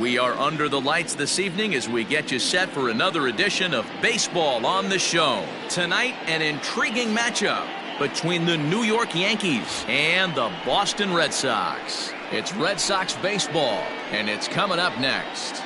We are under the lights this evening as we get you set for another edition of Baseball on the Show. Tonight, an intriguing matchup between the New York Yankees and the Boston Red Sox. It's Red Sox baseball, and it's coming up next.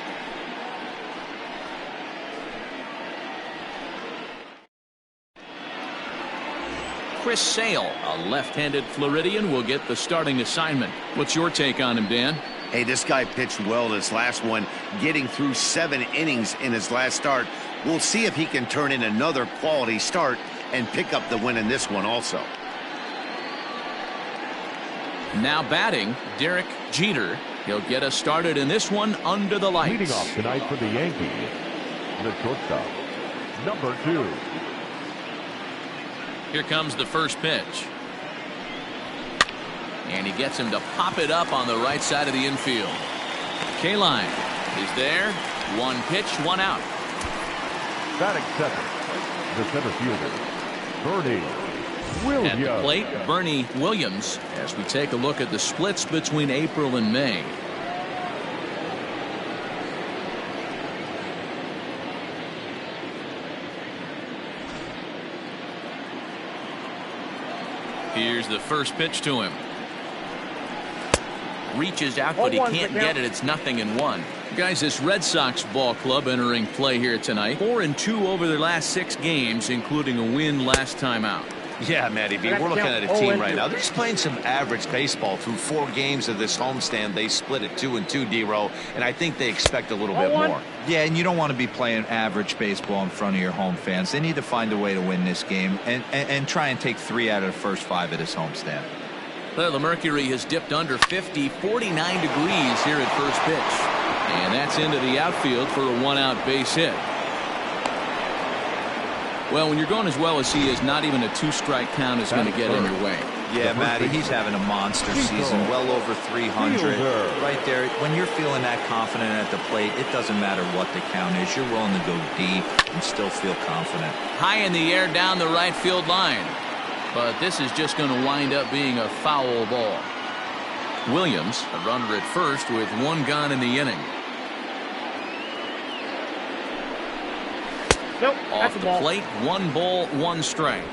Chris Sale, a left-handed Floridian, will get the starting assignment. What's your take on him, Dan? Hey, this guy pitched well this last one, getting through 7 innings in his last start. We'll see if he can turn in another quality start and pick up the win in this one also. Now batting, Derek Jeter. He'll get us started in this one under the lights. Leading off tonight for the Yankees, the shortstop, number 2. Here comes the first pitch. And he gets him to pop it up on the right side of the infield. K-line is there. 1 pitch, 1 out. Batting second, the center fielder, Bernie Williams. At the plate, Bernie Williams, as we take a look at the splits between April and May. Here's the first pitch to him. Reaches out, but he can't get it. It's 0-1. Guys, this Red Sox ball club entering play here tonight. 4-2 over their last 6 games, including a win last time out. Yeah, Matty B, we're looking at a team right now. They're just playing some average baseball through 4 games of this homestand. They split it 2-2, D-Row, and I think they expect a little bit more. Yeah, and you don't want to be playing average baseball in front of your home fans. They need to find a way to win this game and try and take 3 out of the first 5 at this homestand. Well, the mercury has dipped under 50, 49 degrees here at first pitch. And that's into the outfield for a 1-out base hit. Well, when you're going as well as he is, not even a 2-strike count is going to get in your way. Yeah, Matty, he's having a monster season, well over 300. Right there, when you're feeling that confident at the plate, it doesn't matter what the count is. You're willing to go deep and still feel confident. High in the air down the right field line. But this is just going to wind up being a foul ball. Williams, a runner at first with 1 gone in the inning. Nope, off the plate, 1 ball, 1 strike.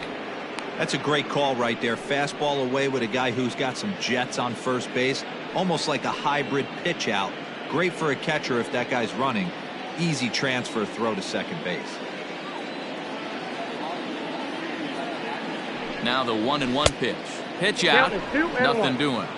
That's a great call right there. Fastball away with a guy who's got some jets on first base. Almost like a hybrid pitch out. Great for a catcher if that guy's running. Easy transfer throw to second base. Now the 1-1 pitch. Pitch out. Nothing doing.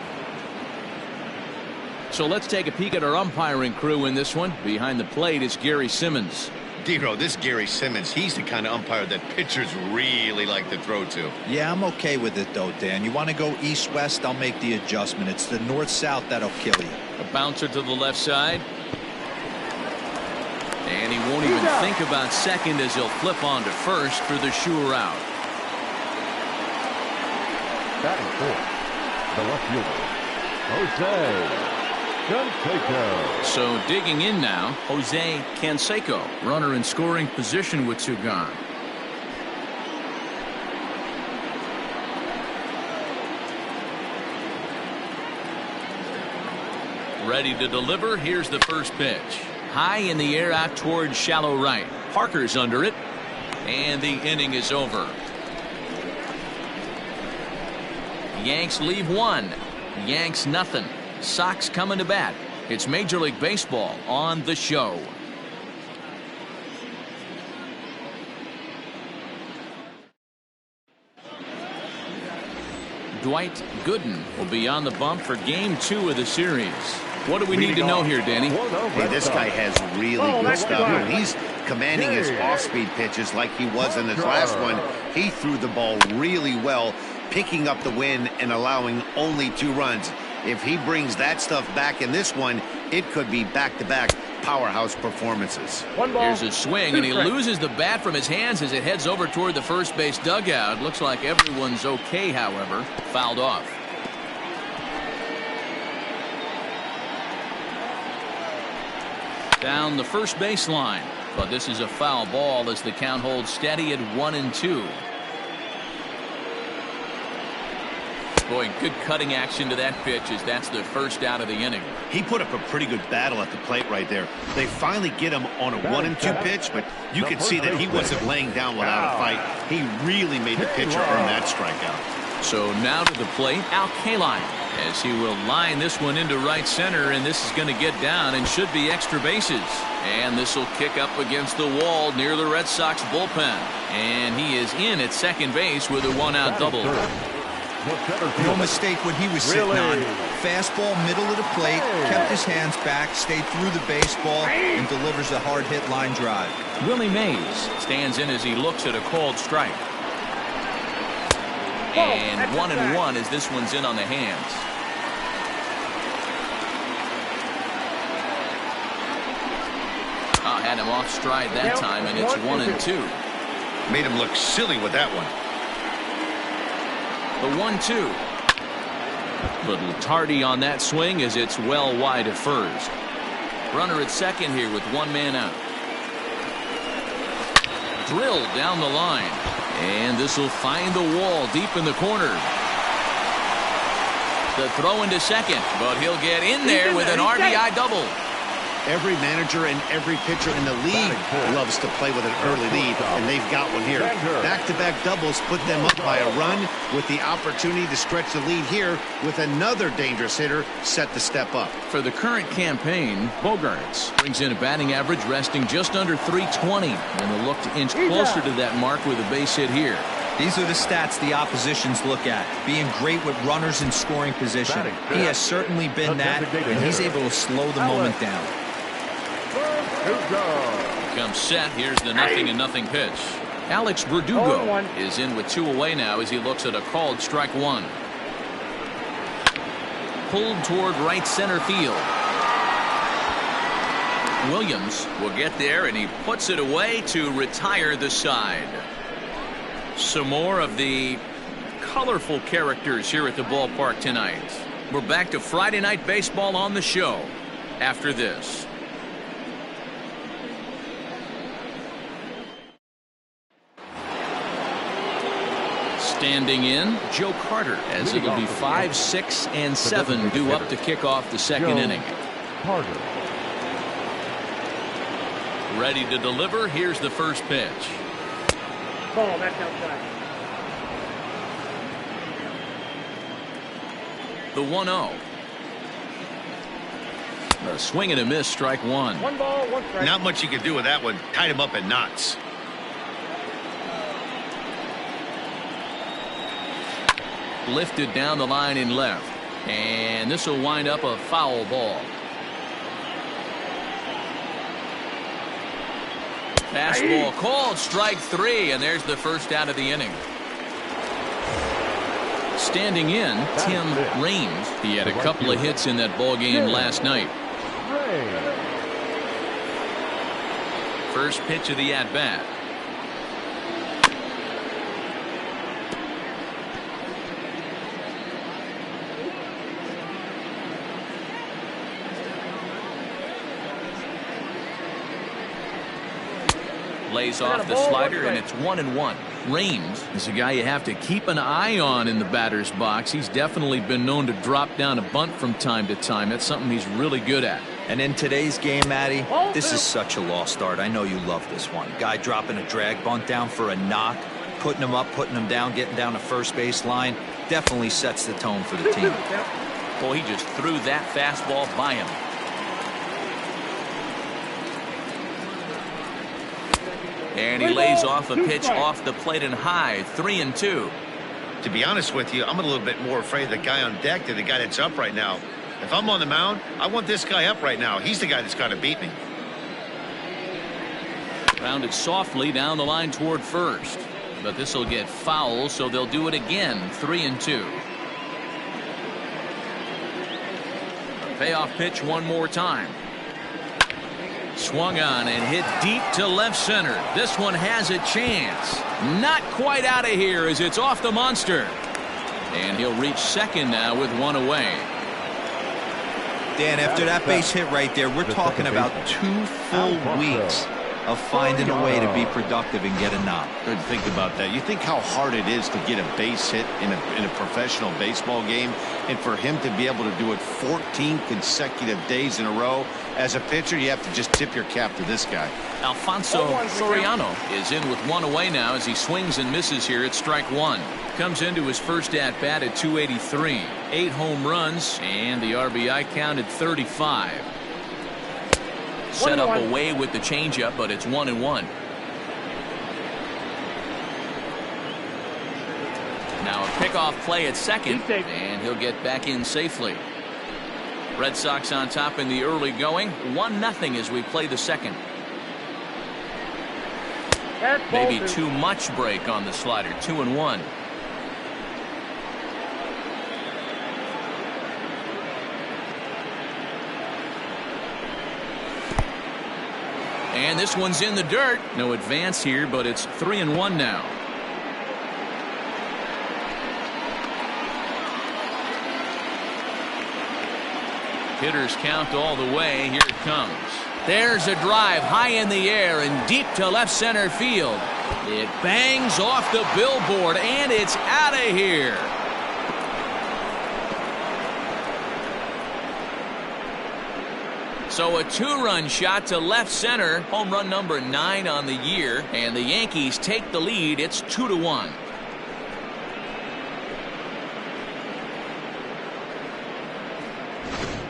So let's take a peek at our umpiring crew in this one. Behind the plate is Gary Simmons. D-Row, this Gary Simmons, he's the kind of umpire that pitchers really like to throw to. Yeah, I'm okay with it, though, Dan. You want to go east-west, I'll make the adjustment. It's the north-south that'll kill you. A bouncer to the left side. And he won't even think about second as he'll flip on to first for the sure out. Batting fourth, the left fielder, Jose Canseco. So digging in now, Jose Canseco, runner in scoring position with 2 gone. Ready to deliver. Here's the first pitch. High in the air out towards shallow right. Parker's under it. And the inning is over. Yanks leave 1. Yanks nothing. Sox coming to bat. It's Major League Baseball on the Show. Dwight Gooden will be on the bump for Game 2 of the series. What do we need to know here, Danny? Hey, this guy has really good stuff. When he's commanding his off-speed pitches like he was in his last one, he threw the ball really well, picking up the win and allowing only 2 runs. If he brings that stuff back in this one, it could be back-to-back powerhouse performances. Here's a swing, and he loses the bat from his hands as it heads over toward the first base dugout. Looks like everyone's okay, however. Fouled off. Down the first baseline, but this is a foul ball as the count holds steady at 1-2. Boy, good cutting action to that pitch as that's the first out of the inning. He put up a pretty good battle at the plate right there. They finally get him on a 1-2 pitch, but you could see that he wasn't laying down without a fight. He really made the pitcher earn that strikeout. So now to the plate, Al Kaline, as he will line this one into right center, and this is going to get down and should be extra bases. And this will kick up against the wall near the Red Sox bullpen. And he is in at second base with a one-out double. No mistake what he was sitting on. Fastball, middle of the plate, kept his hands back, stayed through the baseball, and delivers a hard-hit line drive. Willie Mays stands in as he looks at a called strike. And 1-1 as this one's in on the hands. Had him off stride that time, and it's 1-2. Made him look silly with that one. The 1-2. Little tardy on that swing as it's well wide of first. Runner at second here with one man out. Drilled down the line. And this will find the wall deep in the corner. The throw into second, but he'll get in there with an RBI double. Every manager and every pitcher in the league loves to play with an early lead, and they've got one here. Back-to-back doubles put them up by a run with the opportunity to stretch the lead here with another dangerous hitter set to step up. For the current campaign, Bogaerts brings in a batting average resting just under .320, and they'll look to inch closer to that mark with a base hit here. These are the stats the oppositions look at. Being great with runners in scoring position. He has certainly been that, and he's able to slow the moment down. Comes set. Here's the 0-0 pitch. Alex Verdugo is in with 2 away now as he looks at a called strike one. Pulled toward right center field. Williams will get there, and he puts it away to retire the side. Some more of the colorful characters here at the ballpark tonight. We're back to Friday Night Baseball on the show after this. Standing in, Joe Carter, as it'll be 5, 6, and 7 due up to kick off the second inning. Carter. Ready to deliver. Here's the first pitch. Ball, that's outside. The 1-0. A swing and a miss, strike one. 1 ball, 1 strike. Not much you can do with that one. Tied him up in knots. Lifted down the line in left, and this will wind up a foul ball. Fastball called, strike 3, and there's the first out of the inning. Standing in, Tim Raines. He had a couple of hits in that ball game last night. First pitch of the at-bat. Lays off the slider, and it's 1-1. Raines is a guy you have to keep an eye on in the batter's box. He's definitely been known to drop down a bunt from time to time. That's something he's really good at. And in today's game, Matty, this is such a lost start. I know you love this one. Guy dropping a drag bunt down for a knock, putting him up, putting him down, getting down to first base line. Definitely sets the tone for the team. Boy, he just threw that fastball by him. And he lays off a pitch off the plate and high. 3-2. To be honest with you, I'm a little bit more afraid of the guy on deck than the guy that's up right now. If I'm on the mound, I want this guy up right now. He's the guy that's got to beat me. Rounded softly down the line toward first. But this will get foul, so they'll do it again. 3-2. Payoff pitch one more time. Swung on and hit deep to left center. This one has a chance. Not quite out of here as it's off the monster. And he'll reach second now with 1 away. Dan, after that base hit right there, we're talking about 2 full weeks of finding a way to be productive and get a knock. Good, think about that. You think how hard it is to get a base hit in a professional baseball game, and for him to be able to do it 14 consecutive days in a row. As a pitcher, you have to just tip your cap to this guy. Alfonso Soriano is in with one away now as he swings and misses here at strike one. Comes into his first at bat at 283. 8 home runs and the RBI count at 35. Set up away with the changeup, but it's 1-1. Now a pickoff play at second, and he'll get back in safely. Red Sox on top in the early going, 1-0 as we play the second. Maybe too much break on the slider. 2-1. And this one's in the dirt. No advance here, but it's 3-1 now. Hitters count all the way. Here it comes. There's a drive high in the air and deep to left center field. It bangs off the billboard and it's out of here. So a 2-run shot to left center. Home run number 9 on the year. And the Yankees take the lead. It's 2-1.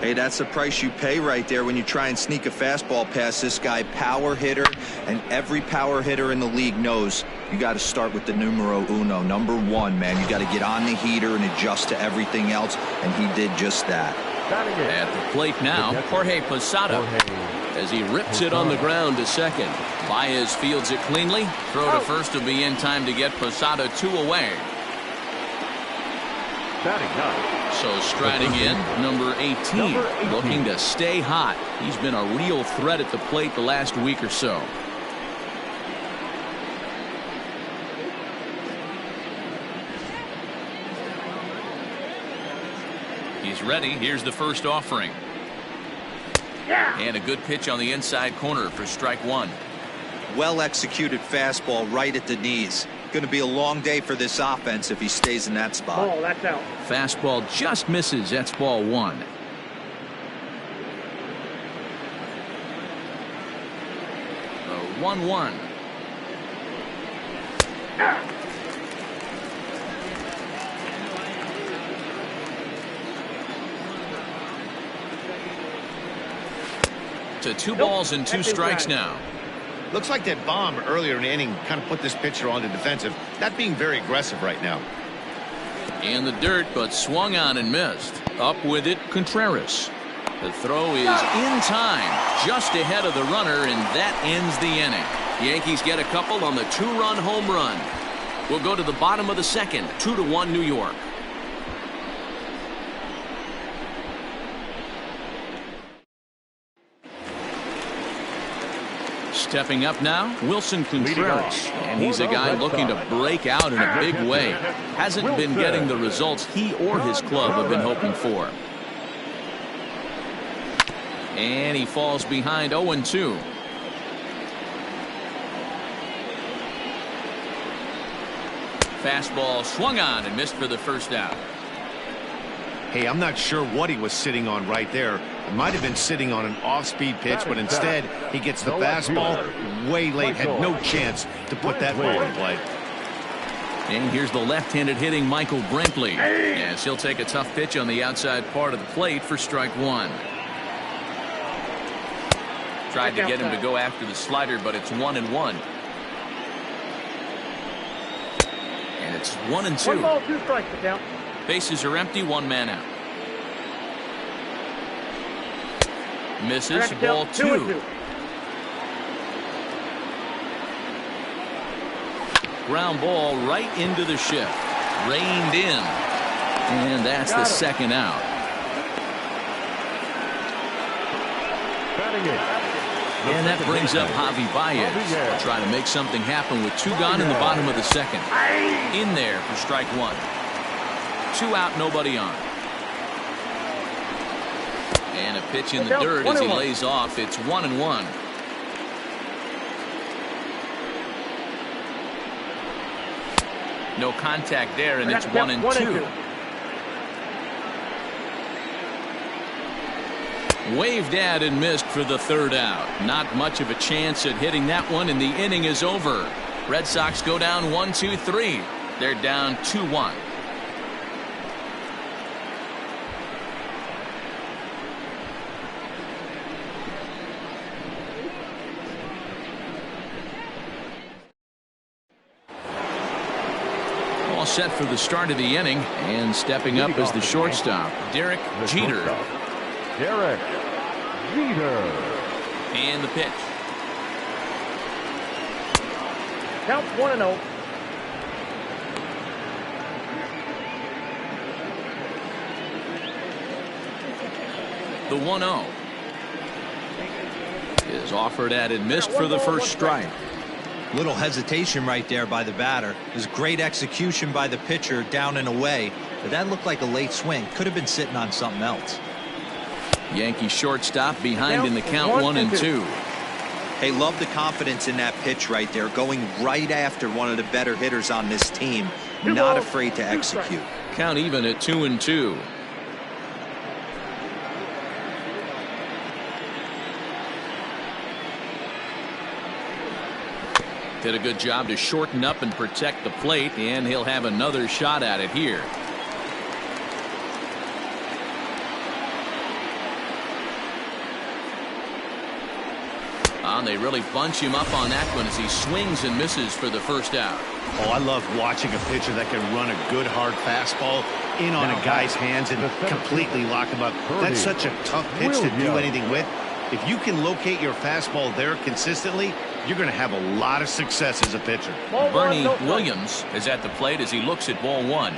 Hey, that's the price you pay right there when you try and sneak a fastball past this guy. Power hitter, and every power hitter in the league knows you got to start with the numero uno, number 1, man. You got to get on the heater and adjust to everything else, and he did just that. At the plate now, Jorge Posada, as he rips it on the ground to second. Baez fields it cleanly. Throw to first will be in time to get Posada 2 away. So striding in, number 18, looking to stay hot. He's been a real threat at the plate the last week or so. He's ready. Here's the first offering. And a good pitch on the inside corner for strike one. Well executed fastball right at the knees. Going to be a long day for this offense if he stays in that spot. Oh, that's out. Fastball just misses. That's ball 1. The 1-1. To 2 balls and 2 strikes now. Looks like that bomb earlier in the inning kind of put this pitcher on the defensive. Not being very aggressive right now. In the dirt, but swung on and missed. Up with it, Contreras. The throw is in time, just ahead of the runner, and that ends the inning. The Yankees get a couple on the 2-run home run. We'll go to the bottom of the second, 2-1 New York. Stepping up now, Wilson Contreras, and he's a guy looking to break out in a big way. Hasn't been getting the results he or his club have been hoping for. And he falls behind 0-2. Fastball swung on and missed for the first out. Hey, I'm not sure what he was sitting on right there. It might have been sitting on an off-speed pitch, but instead he gets the fastball way late. Had no chance to put that ball in play. And here's the left-handed hitting Michael Brantley. As he'll take a tough pitch on the outside part of the plate for strike one. Tried to get him to go after the slider, but it's 1-1. And it's 1-2. 1 ball, 2 strikes to count. Bases are empty, 1 man out. Misses, ball 2. Ground ball right into the shift. Reined in. And that's the second out. And that brings up Javi Baez. Trying to make something happen with 2 gone in the bottom of the second. In there for strike 1. 2 out, nobody on. And a pitch in the dirt as he lays off. It's 1-1. No contact there, and it's 1-2. Waved at and missed for the third out. Not much of a chance at hitting that one, and the inning is over. Red Sox go down 1-2-3. They're down 2-1. All set for the start of the inning, and stepping up as the shortstop, Derek Jeter. Derek Jeter. And the pitch. Count 1-0. The 1-0 is offered at and missed for the first strike. Little hesitation right there by the batter. It was great execution by the pitcher down and away, but that looked like a late swing. Could have been sitting on something else. Yankee shortstop behind in the count 1-2. Hey, love the confidence in that pitch right there, going right after one of the better hitters on this team. Not afraid to execute. Count even at 2-2. Did a good job to shorten up and protect the plate, and he'll have another shot at it here. They really bunch him up on that one as he swings and misses for the first out. Oh, I love watching a pitcher that can run a good hard fastball in on a guy's hands and completely lock him up. That's such a tough pitch to do anything with. If you can locate your fastball there consistently, you're going to have a lot of success as a pitcher. Bernie Williams is at the plate as he looks at ball one.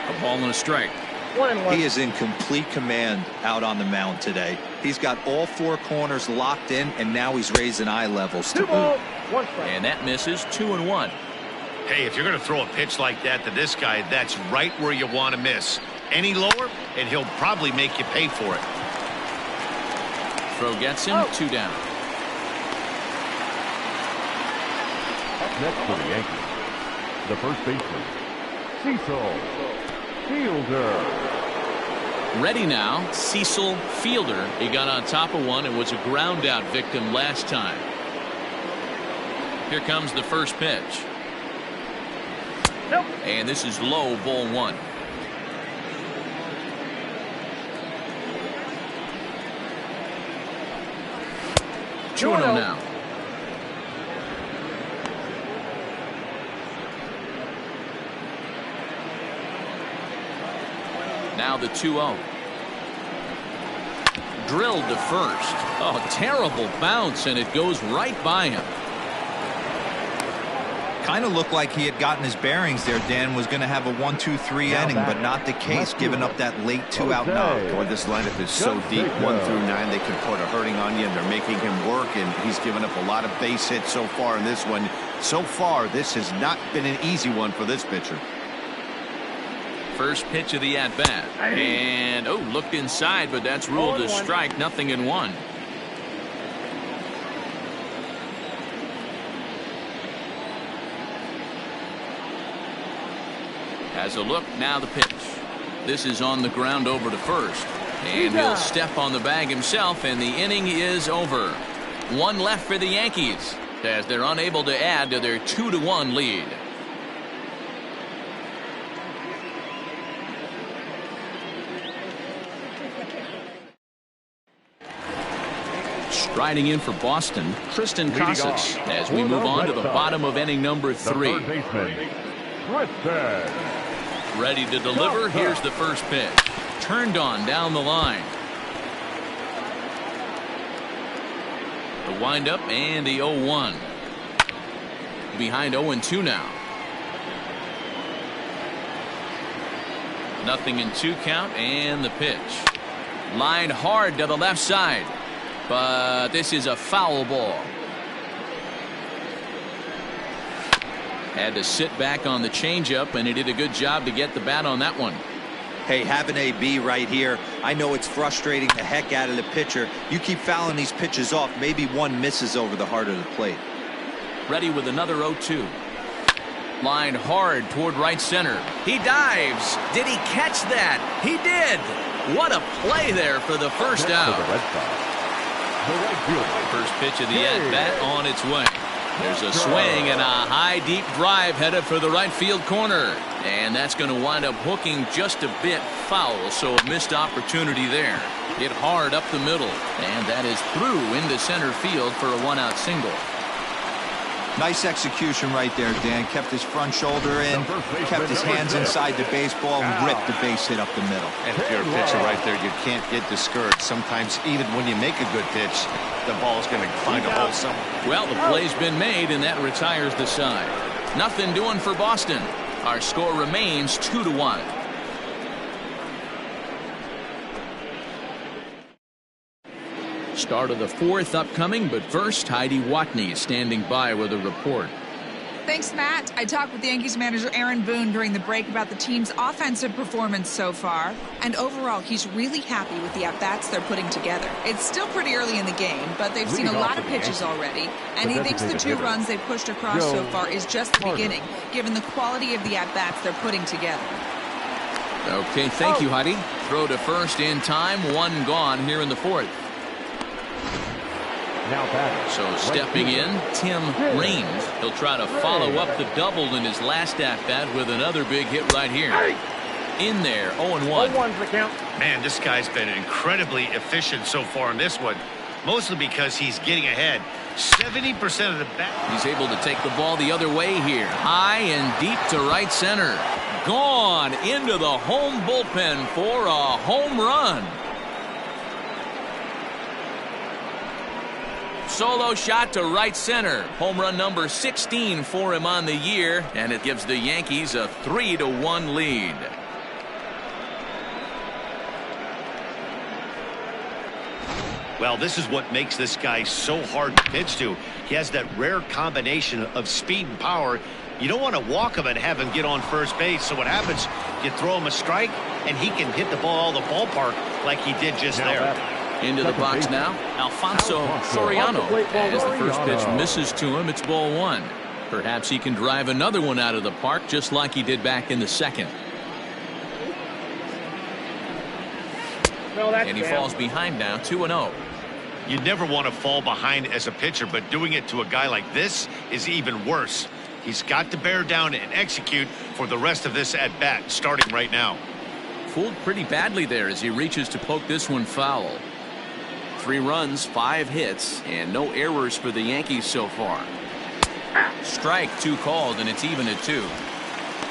A ball and a strike. He is in complete command out on the mound today. He's got all four corners locked in, and now he's raising eye levels to boot. And that misses. 2-1. Hey, if you're going to throw a pitch like that to this guy, that's right where you want to miss. Any lower, and he'll probably make you pay for it. Throw gets him. 2 down. Up next for the Yankees, the first baseman, Cecil Fielder. Ready now, Cecil Fielder. He got on top of one and was a ground out victim last time. Here comes the first pitch. Nope. And this is low, ball one. Two and 0 now. Now the 2-0. Drilled to first. Oh, terrible bounce, and it goes right by him. Kind of looked like he had gotten his bearings there. Dan was going to have a 1-2-3 inning, but not the case, giving up that late 2-out knock. Boy, this lineup is so deep. 1 through 9, they can put a hurting on you, and they're making him work, and he's given up a lot of base hits so far in this one. So far, this has not been an easy one for this pitcher. First pitch of the at-bat. And, oh, looked inside, but that's ruled a strike. 0-1. Has a look, now the pitch. This is on the ground over to first. And he'll step on the bag himself, and the inning is over. 1 left for the Yankees as they're unable to add to their 2-1 lead. Riding in for Boston, Tristan Casas, as we move on to the bottom of inning number 3. Ready to deliver. Here's the first pitch. Turned on down the line. The windup and the 0-1. Behind 0-2 now. 0-2 count, and the pitch. Lined hard to the left side. But this is a foul ball. Had to sit back on the changeup, and he did a good job to get the bat on that one. Hey, have an AB right here. I know it's frustrating the heck out of the pitcher. You keep fouling these pitches off, maybe one misses over the heart of the plate. Ready with another 0-2. Line hard toward right center. He dives. Did he catch that? He did. What a play there for the first out. First pitch of the at-bat on its way. There's a swing and a high deep drive headed for the right field corner. And that's going to wind up hooking just a bit foul, so a missed opportunity there. Hit hard up the middle, and that is through into center field for a one-out single. Nice execution right there, Dan. Kept his front shoulder in, kept his hands inside the baseball, and ripped the base hit up the middle. And if you're a pitcher right there, you can't get discouraged. Sometimes even when you make a good pitch, the ball's going to find a hole somewhere. Well, the play's been made, and that retires the side. Nothing doing for Boston. Our score remains 2-1. Start of the fourth upcoming, but first, Heidi Watney is standing by with a report. Thanks, Matt. I talked with Yankees manager Aaron Boone during the break about the team's offensive performance so far, and overall, he's really happy with the at-bats they're putting together. It's still pretty early in the game, but they've seen a lot of pitches already, and he thinks the 2 runs they've pushed across so far is just the beginning, given the quality of the at-bats they're putting together. Okay, thank you, Heidi. Throw to first in time, 1 gone here in the fourth. So stepping in, Tim Raines. He'll try to follow up the double in his last at-bat with another big hit right here. In there, 0-1. 0-1's the count. Man, this guy's been incredibly efficient so far in this one, mostly because he's getting ahead. 70% of the bat. He's able to take the ball the other way here. High and deep to right center. Gone into the home bullpen for a home run. Solo shot to right center. Home run number 16 for him on the year, and it gives the Yankees a 3-1 lead. Well, this is what makes this guy so hard to pitch to. He has that rare combination of speed and power. You don't want to walk him and have him get on first base. So what happens, you throw him a strike, and he can hit the ball the ballpark like he did just there. Into the box now, Alfonso Soriano. As the first pitch misses to him, it's ball 1. Perhaps he can drive another one out of the park just like he did back in the second. And he falls behind now, 2-0. You never want to fall behind as a pitcher, but doing it to a guy like this is even worse. He's got to bear down and execute for the rest of this at-bat, starting right now. Fooled pretty badly there as he reaches to poke this one foul. 3 runs, 5 hits, and no errors for the Yankees so far. Strike 2 called, and it's even at 2.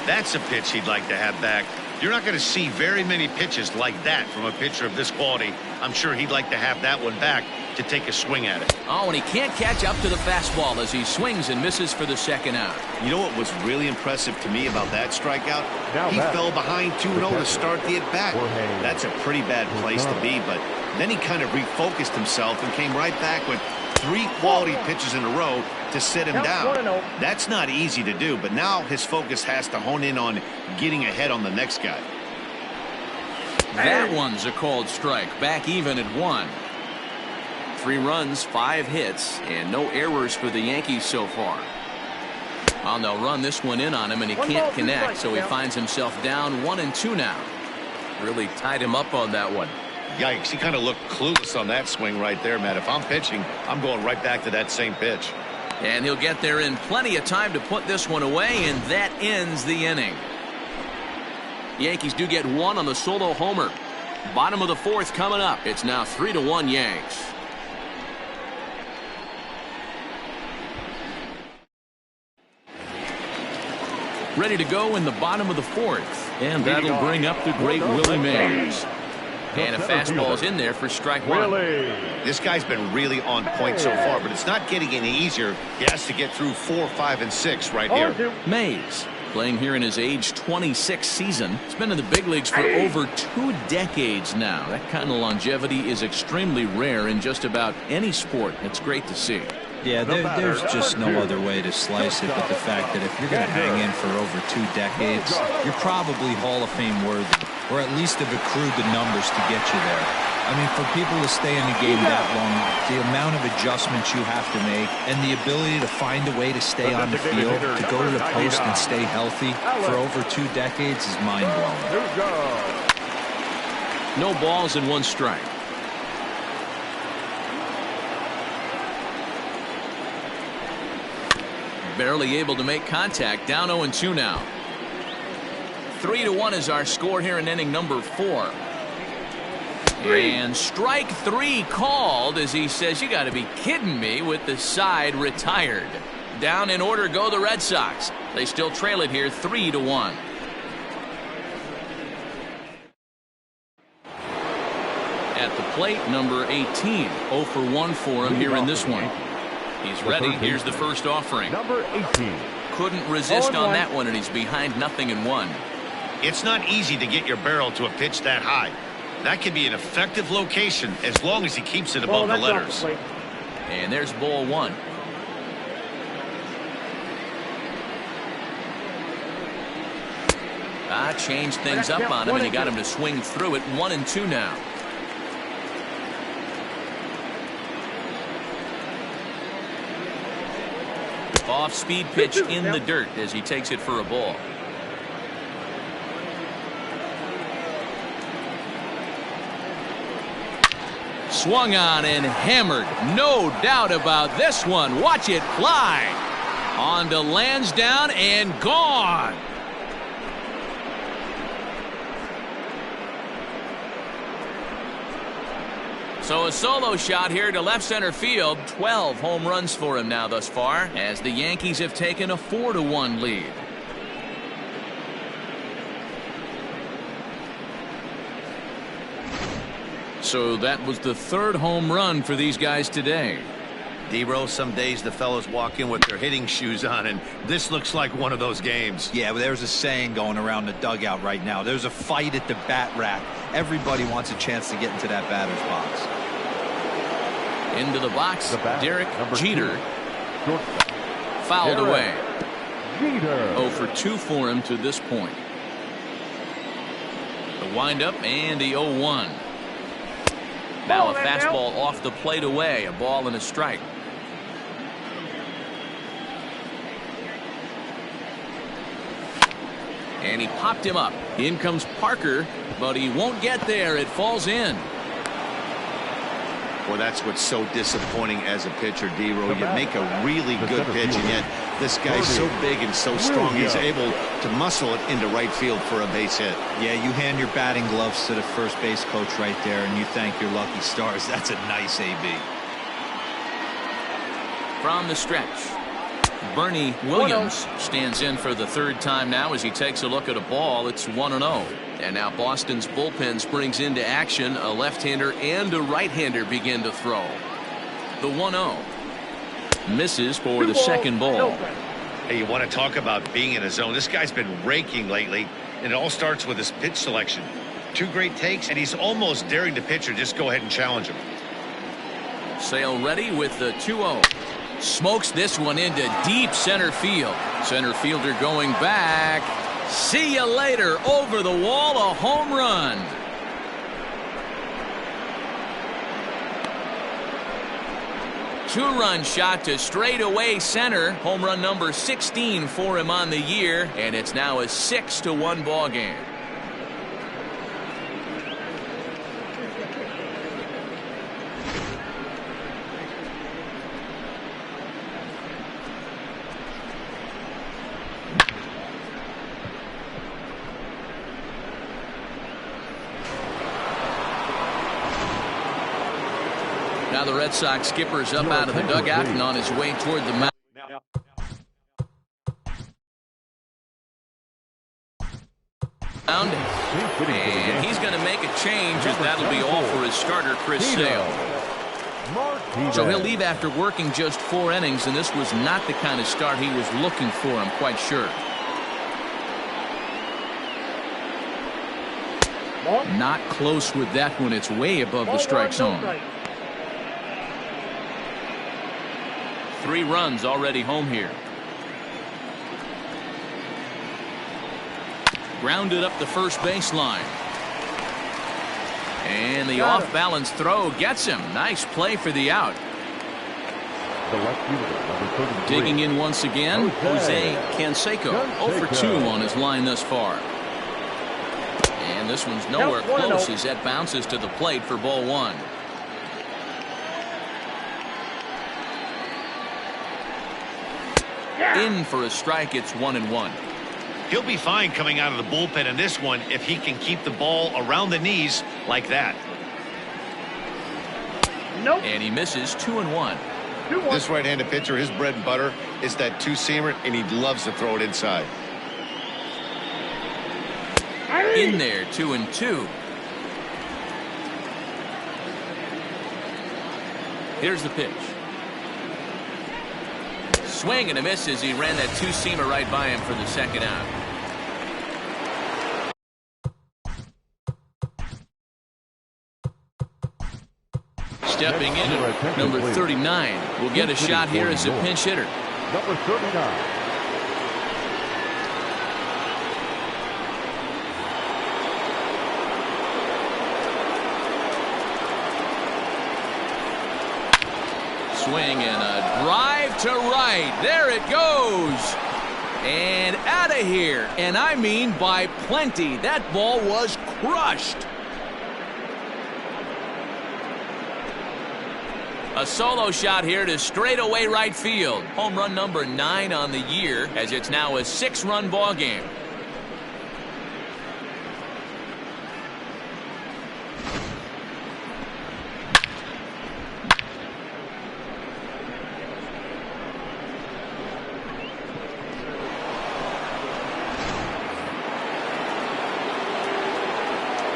That's a pitch he'd like to have back. You're not going to see very many pitches like that from a pitcher of this quality. I'm sure he'd like to have that one back to take a swing at it. Oh, and he can't catch up to the fastball as he swings and misses for the second out. You know what was really impressive to me about that strikeout? He fell behind 2-0 to start the at-bat. That's a pretty bad place to be, but then he kind of refocused himself and came right back with 3 quality pitches in a row to sit him down. That's not easy to do, but now his focus has to hone in on getting ahead on the next guy. That one's a called strike. Back even at 1. 3 runs, 5 hits, and no errors for the Yankees so far. Well, they'll run this one in on him, and he can't connect, so he finds himself down 1-2 now. Really tied him up on that one. Yikes, he kind of looked clueless on that swing right there, Matt. If I'm pitching, I'm going right back to that same pitch. And he'll get there in plenty of time to put this one away, and that ends the inning. Yankees do get 1 on the solo homer. Bottom of the fourth coming up. It's now 3-1 Yanks. Ready to go in the bottom of the fourth. And that'll bring up the great Willie Mays. And a fastball's in there for strike 1. This guy's been really on point so far, but it's not getting any easier. He has to get through 4, 5, and 6 right here. Mays, playing here in his age 26 season. He's been in the big leagues for over 2 decades now. That kind of longevity is extremely rare in just about any sport. It's great to see. Yeah, there's just no other way to slice it but the fact that if you're going to hang in for over 2 decades, you're probably Hall of Fame worthy, or at least have accrued the numbers to get you there. I mean, for people to stay in the game that long, the amount of adjustments you have to make and the ability to find a way to stay on the field, to go to the post and stay healthy for over 2 decades is mind-blowing. No balls and 1 strike. Barely able to make contact. Down 0-2 now. 3-1 is our score here in inning number 4. And strike 3 called as he says, you got to be kidding me, with the side retired. Down in order go the Red Sox. They still trail it here 3-1. At the plate, number 18. 0 for 1 for him here in this one. He's ready. Here's the first offering. Number 18. Couldn't resist on that one, and he's behind 0-1. It's not easy to get your barrel to a pitch that high. That can be an effective location as long as he keeps it above the letters. And there's ball 1. Changed things up on him, and he got him to swing through it. 1-2 now. Off-speed pitch in the dirt as he takes it for a ball. Swung on and hammered. No doubt about this one. Watch it fly. On to Lansdowne and gone. So a solo shot here to left center field. 12 home runs for him now thus far, as the Yankees have taken a 4-1 lead. So that was the 3rd home run for these guys today. D-Row, some days the fellas walk in with their hitting shoes on, and this looks like one of those games. Yeah, but there's a saying going around the dugout right now. There's a fight at the bat rack. Everybody wants a chance to get into that batter's box. Into the box, Derek Jeter. Fouled away. 0 for 2 for him to this point. The windup and the 0-1. Now a fastball off the plate away. A ball and a strike. And he popped him up. In comes Parker, but he won't get there. It falls in. Well, that's what's so disappointing as a pitcher, D-Row. You make a really good pitch, and yet this guy's so big and so strong, he's able to muscle it into right field for a base hit. Yeah, you hand your batting gloves to the first base coach right there, and you thank your lucky stars. That's a nice AB. From the stretch, Bernie Williams stands in for the 3rd time now as he takes a look at a ball. It's 1-0. And now Boston's bullpen springs into action. A left-hander and a right-hander begin to throw. The 1-0 misses for the 2nd ball. Hey, you want to talk about being in a zone? This guy's been raking lately, and it all starts with his pitch selection. 2 great takes, and he's almost daring the pitcher just go ahead and challenge him. Sale ready with the 2-0. Smokes this one into deep center field. Center fielder going back. See you later. Over the wall, a home run. Two-run shot to straightaway center. Home run number 16 for him on the year, and it's now a 6-1 ball game. Now the Red Sox skipper's up out of the dugout and on his way toward the mound. And he's going to make a change, as that'll be all for his starter, Chris Sale. So he'll leave after working just 4 innings, and this was not the kind of start he was looking for, I'm quite sure. Not close with that one. It's way above the strike zone. 3 runs already home here. Grounded up the first baseline. And the off-balance throw gets him. Nice play for the out. The left fielder, number 33. Digging in once again, Jose Canseco. 0 for 2 on his line thus far. And this one's nowhere close as that bounces to the plate for ball 1. In for a strike. It's 1-1. He'll be fine coming out of the bullpen in this one if he can keep the ball around the knees like that. Nope. And he misses. 2-1. This right-handed pitcher, his bread and butter is that two-seamer, and he loves to throw it inside. In there. 2-2. Here's the pitch. Swing and a miss as he ran that two-seamer right by him for the second out. Stepping in at number 39 will get a shot here as a pinch hitter. Number 39. Swing and a drive to right. There it goes. And out of here. And I mean by plenty. That ball was crushed. A solo shot here to straightaway right field. Home run number 9 on the year, as it's now a 6-run ball game.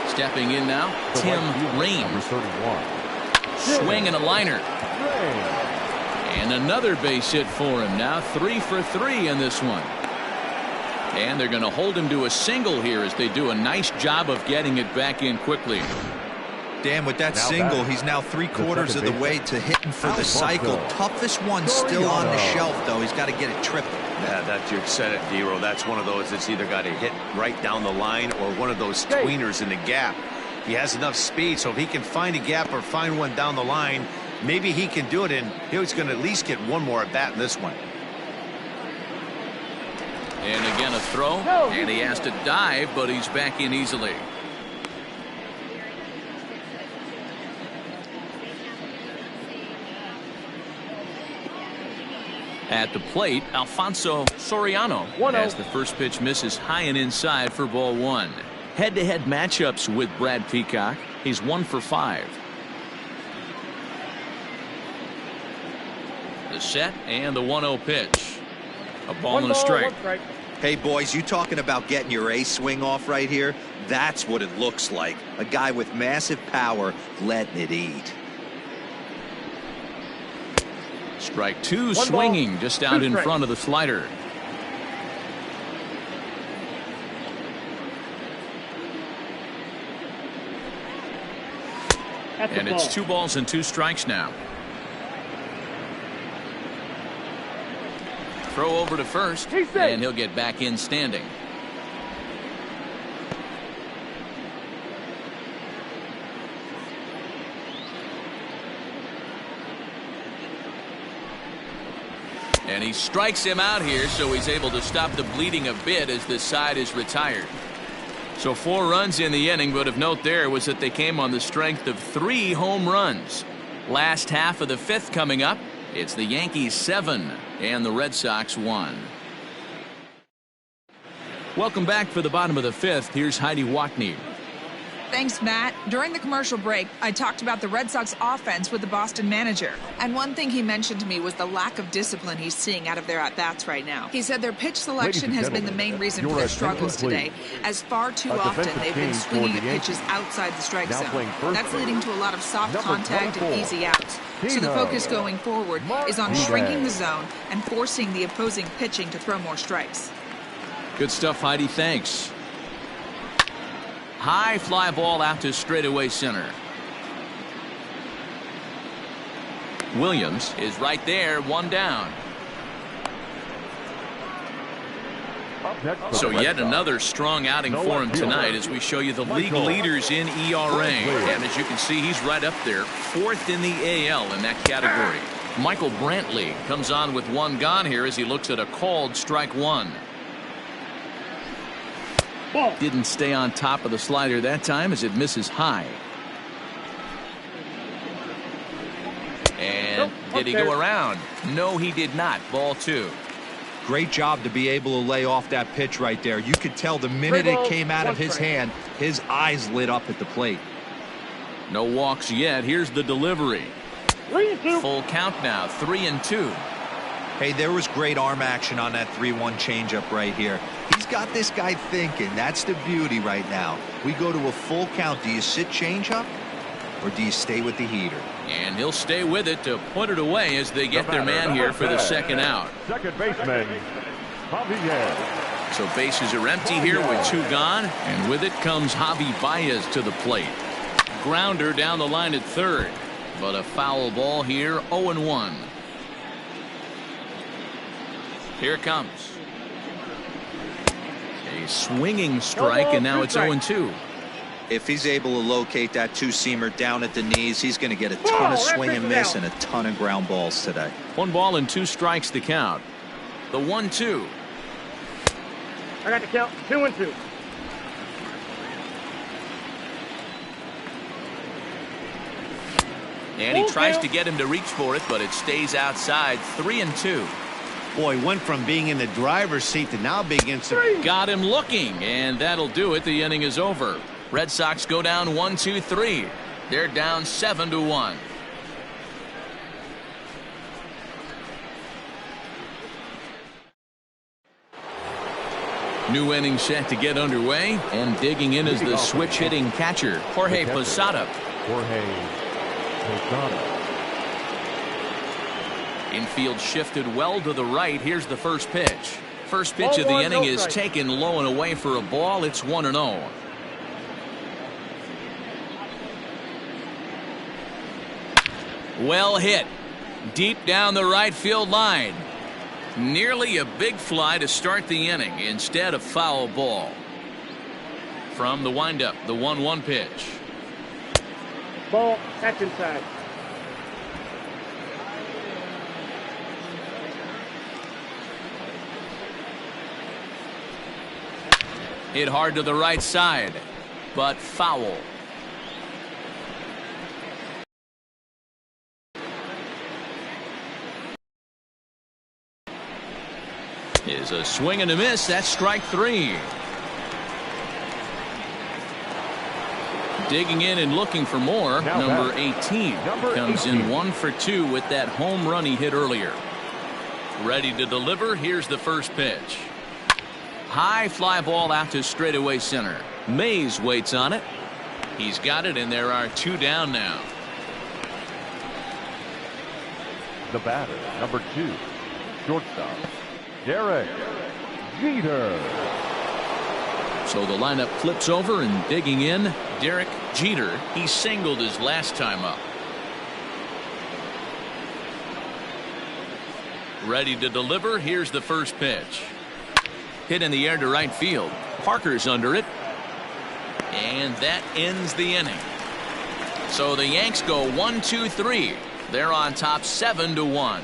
Stepping in now, Tim Raines. Number 31. Swing and a liner. And another base hit for him now. 3 for 3 in this one. And they're going to hold him to a single here as they do a nice job of getting it back in quickly. Dan, with that single, he's now 3/4 of the way to hitting for the cycle. Toughest one still on the shelf, though. He's got to get it triple. Yeah, that's you said it, Dero. That's one of those that's either got to hit right down the line or one of those tweeners in the gap. He has enough speed, so if he can find a gap or find one down the line, maybe he can do it, and he's going to at least get one more at bat in this one. And again a throw, and he has to dive, but he's back in easily. At the plate, Alfonso Soriano, as the first pitch misses high and inside for ball 1. Head-to-head matchups with Brad Peacock. He's 1 for 5. The set and the 1-0 pitch. A ball and a strike. Hey, boys, you talking about getting your ace swing off right here? That's what it looks like. A guy with massive power letting it eat. Strike 2, swinging just out in front of the slider. And it's 2 balls and 2 strikes now. Throw over to first, and he'll get back in standing. And he strikes him out here, so he's able to stop the bleeding a bit as this side is retired. So 4 runs in the inning, but of note there was that they came on the strength of 3 home runs. Last half of the 5th coming up. It's the Yankees 7 and the Red Sox 1. Welcome back for the bottom of the 5th. Here's Heidi Watney. Thanks, Matt. During the commercial break, I talked about the Red Sox offense with the Boston manager. And one thing he mentioned to me was the lack of discipline he's seeing out of their at-bats right now. He said their pitch selection has been the main reason for their struggles today, as far too often they've been swinging at pitches outside the strike zone. That's leading to a lot of soft contact and easy outs. So the focus going forward is on shrinking the zone and forcing the opposing pitching to throw more strikes. Good stuff, Heidi. Thanks. High fly ball out to straightaway center. Williams is right there, one down. So yet another strong outing for him tonight as we show you the league leaders in ERA. And as you can see, he's right up there, 4th in the AL in that category. Michael Brantley comes on with one gone here as he looks at a called strike one. Didn't stay on top of the slider that time as it misses high. And did he go around? No, he did not. Ball 2. Great job to be able to lay off that pitch right there. You could tell the minute it came out of his hand, his eyes lit up at the plate. No walks yet. Here's the delivery. 3-2. Full count now, 3-2. Hey, there was great arm action on that 3-1 changeup right here. He's got this guy thinking. That's the beauty right now. We go to a full count. Do you sit changeup or do you stay with the heater? And he'll stay with it to put it away as they get their man here for the second out. Second baseman, Javier. So bases are empty here with 2 gone, and with it comes Javi Baez to the plate. Grounder down the line at third, but a foul ball here, 0-1. Here it comes. A swinging strike, and now it's 0-2. If he's able to locate that 2-seamer down at the knees, he's going to get a ton of swing and miss and a ton of ground balls today. 1 ball and 2 strikes to count. The 1-2. I got the count. 2-2. And he tries to get him to reach for it, but it stays outside. 3-2. Boy, went from being in the driver's seat to now being inside. Got him looking, and that'll do it. The inning is over. Red Sox go down 1-2-3. They're down 7-1. New inning set to get underway, and digging in is the switch hitting catcher, Jorge Posada. Infield shifted well to the right. Here's the first pitch. First pitch of the inning is taken low and away for a ball. It's 1-0. Well hit. Deep down the right field line. Nearly a big fly to start the inning. Instead, a foul ball. From the windup, the 1-1 pitch. Ball. That's inside. Hit hard to the right side, but foul. Is a swing and a miss. That's strike 3. Digging in and looking for more. Number 18 comes in 1 for 2 with that home run he hit earlier. Ready to deliver. Here's the first pitch. High fly ball out to straightaway center. Mays waits on it. He's got it, and there are 2 down now. The batter, number 2, shortstop, Derek Jeter. So the lineup flips over, and digging in, Derek Jeter. He singled his last time up. Ready to deliver. Here's the first pitch. Hit in the air to right field. Parker's under it. And that ends the inning. So the Yanks go 1-2-3. They're on top 7-1.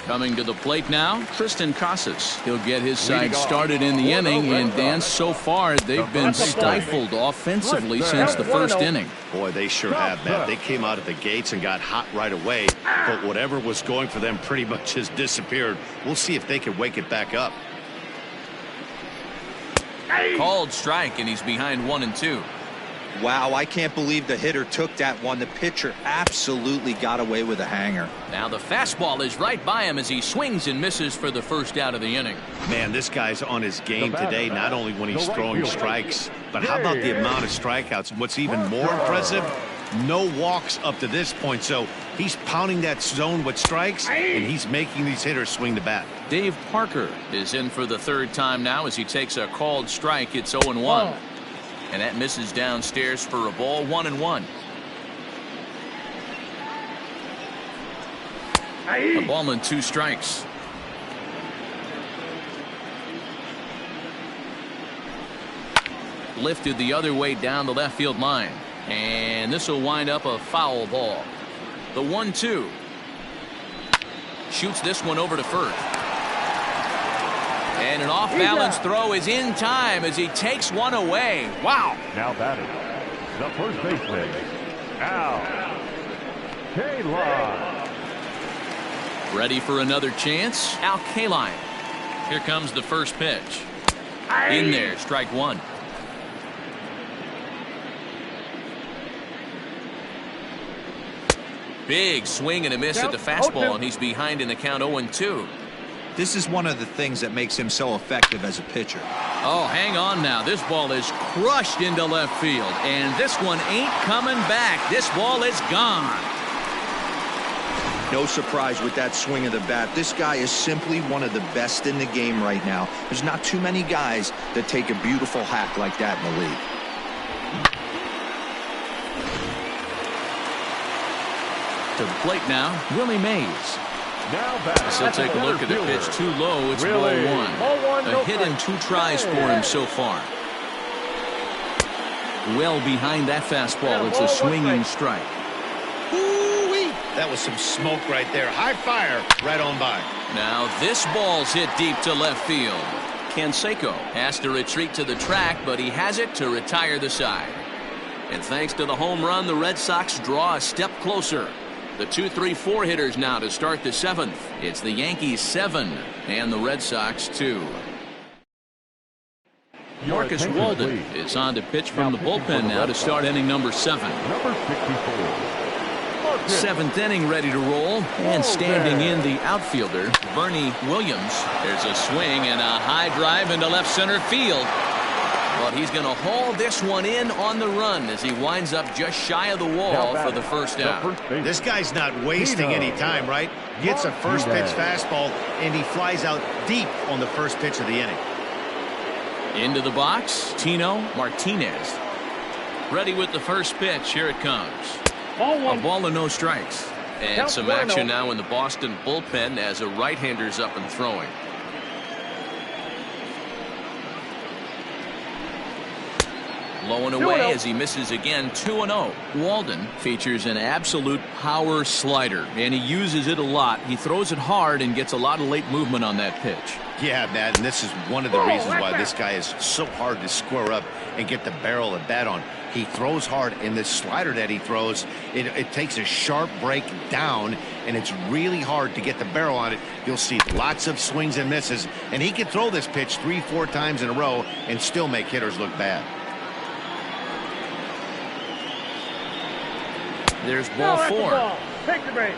Coming to the plate now, Tristan Casas. He'll get his side started in the inning, and Dan, so far they've been stifled offensively since the first inning. Boy, they sure have, Matt. They came out of the gates and got hot right away, but whatever was going for them pretty much has disappeared. We'll see if they can wake it back up. Called strike, and he's behind 1-2. Wow, I can't believe the hitter took that one. The pitcher absolutely got away with a hanger. Now the fastball is right by him as he swings and misses for the first out of the inning. Man, this guy's on his game today, not only when he's throwing strikes, but how about the amount of strikeouts? And what's even more impressive, no walks up to this point. So he's pounding that zone with strikes, and he's making these hitters swing the bat. Dave Parker is in for the 3rd time now as he takes a called strike. It's 0-1. And that misses downstairs for a ball, 1-1. A ball and 2 strikes. Lifted the other way down the left field line. And this will wind up a foul ball. The 1-2. Shoots this one over to first. And an off-balance throw is in time as he takes one away. Wow. Now batting, the first baseman, Al Kaline. Ready for another chance. Al Kaline. Here comes the first pitch. In there, strike 1. Big swing and a miss at the fastball, and he's behind in the count 0-2. This is one of the things that makes him so effective as a pitcher. Oh, hang on now. This ball is crushed into left field, and this one ain't coming back. This ball is gone. No surprise with that swing of the bat. This guy is simply one of the best in the game right now. There's not too many guys that take a beautiful hack like that in the league. To the plate now, Willie Mays. Now batting, He'll take a look at the pitch too low. It's ball 1. A hit and 2 tries for him so far. Well behind that fastball. It's a swinging strike. Ooh-wee. That was some smoke right there. High fire right on by. Now this ball's hit deep to left field. Canseco has to retreat to the track, but he has it to retire the side. And thanks to the home run, the Red Sox draw a step closer. The 2-3-4 hitters now to start the 7th. It's the Yankees 7 and the Red Sox 2. Marcus Walden is on to pitch from the bullpen now to start inning number 7. Number 64. 7th inning ready to roll, and standing in the outfielder, Bernie Williams. There's a swing and a high drive into left center field. But he's going to haul this one in on the run as he winds up just shy of the wall for the first out. This guy's not wasting any time, right? Gets a first pitch fastball, and he flies out deep on the first pitch of the inning. Into the box, Tino Martinez. Ready with the first pitch. Here it comes. A ball and no strikes. And some action now in the Boston bullpen as a right-hander's up and throwing. Low and away as he misses again. 2-0. Walden features an absolute power slider, and he uses it a lot. He throws it hard and gets a lot of late movement on that pitch. Yeah, Matt, and this is one of the reasons why this guy is so hard to square up and get the barrel of bat on. He throws hard, and this slider that he throws, it takes a sharp break down, and it's really hard to get the barrel on it. You'll see lots of swings and misses, and he can throw this pitch 3-4 times in a row and still make hitters look bad. There's ball 4. Take the break.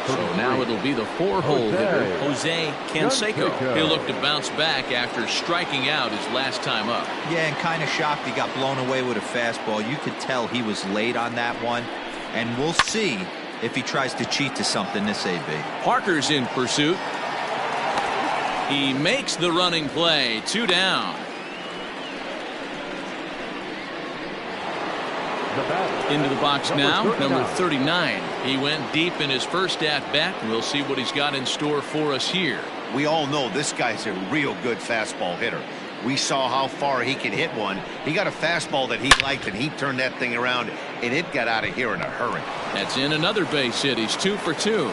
So now it'll be the 4-hole hitter, Jose Canseco. He'll look to bounce back after striking out his last time up. Yeah, and kind of shocked he got blown away with a fastball. You could tell he was late on that one. And we'll see if he tries to cheat to something this AB. Parker's in pursuit. He makes the running play. 2 down. Into the box now, number 39. He went deep in his first at-bat. We'll see what he's got in store for us here. We all know this guy's a real good fastball hitter. We saw how far he can hit one. He got a fastball that he liked, and he turned that thing around, and it got out of here in a hurry. That's in another base hit. He's 2 for 2.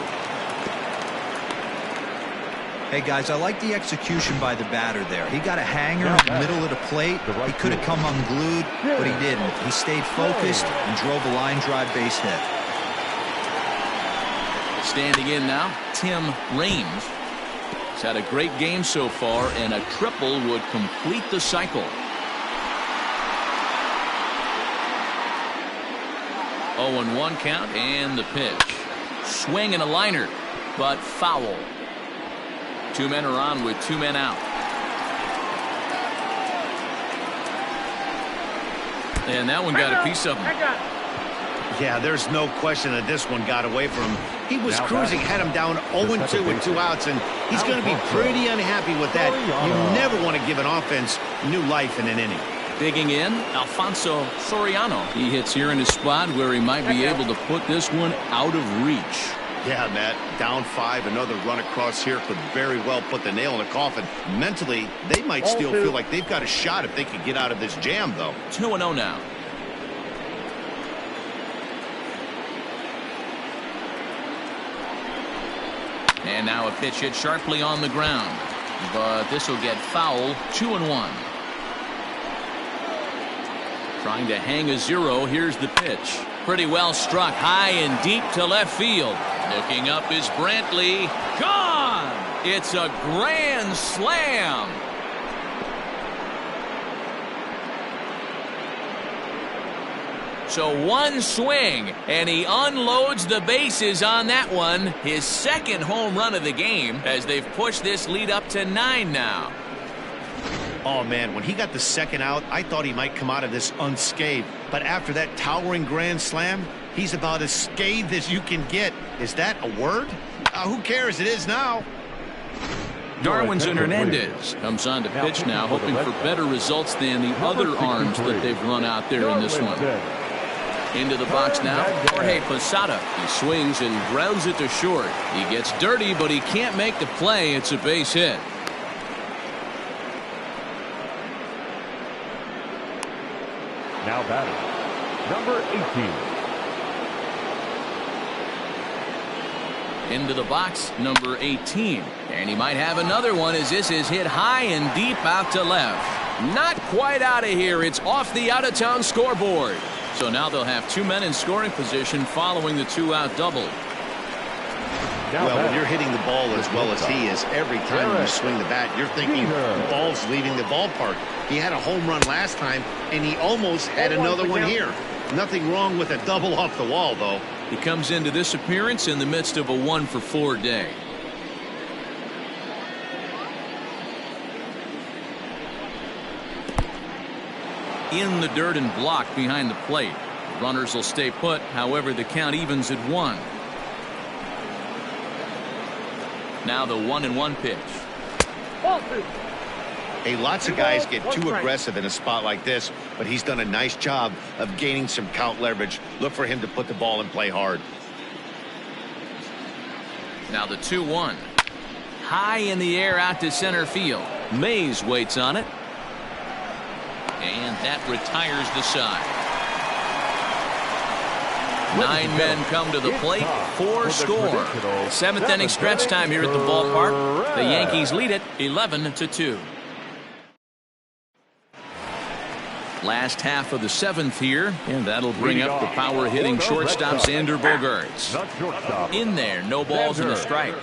Hey, guys, I like the execution by the batter there. He got a hanger in the middle of the plate. He could have come unglued, but he didn't. He stayed focused and drove a line drive base hit. Standing in now, Tim Raines. He's had a great game so far, and a triple would complete the cycle. 0-1 count, and the pitch. Swing and a liner, but foul. 2 men are on with 2 men out. And that one got a piece of him. Yeah, there's no question that this one got away from him. He was cruising, had him down 0-2 with 2 outs, and he's going to be pretty unhappy with that. You never want to give an offense new life in an inning. Digging in, Alfonso Soriano. He hits here in a spot where he might be able to put this one out of reach. Yeah, Matt, down 5, another run across here could very well put the nail in the coffin. Mentally, they might still feel like they've got a shot if they could get out of this jam, though. 2-0 now. And now a pitch hit sharply on the ground. But this will get foul. 2-1. Trying to hang a 0. Here's the pitch. Pretty well struck high and deep to left field. Looking up is Brantley. Gone! It's a grand slam. So one swing, and he unloads the bases on that one. His second home run of the game as they've pushed this lead up to 9 now. Oh, man, when he got the second out, I thought he might come out of this unscathed. But after that towering grand slam, he's about as scathed as you can get. Is that a word? Who cares? It is now. Darwinzon Hernandez comes on to pitch now, hoping for better results than the other arms that they've run out there in this one. Into the box now, Jorge Posada. He swings and grounds it to short. He gets dirty, but he can't make the play. It's a base hit. Now batting, number 18. Into the box, number 18. And he might have another one as this is hit high and deep out to left. Not quite out of here. It's off the out-of-town scoreboard. So now they'll have 2 men in scoring position following the 2-out double. Well, when you're hitting the ball as well as he is, every time you swing the bat, you're thinking the ball's leaving the ballpark. He had a home run last time, and he almost had another one here. Nothing wrong with a double off the wall, though. He comes into this appearance in the midst of a 1-for-4 day. In the dirt and blocked behind the plate. Runners will stay put. However, the count evens at 1. Now the 1-1 pitch. Hey, lots of guys get too aggressive in a spot like this, but he's done a nice job of gaining some count leverage. Look for him to put the ball and play hard. Now the 2-1. High in the air out to center field. Mays waits on it. And that retires the side. 9 men come to the plate, 4 score. 7th inning stretch time here at the ballpark. The Yankees lead it 11-2. Last half of the 7th here, and that'll bring up the power hitting shortstop Xander Bogaerts. In there, no balls and a strike.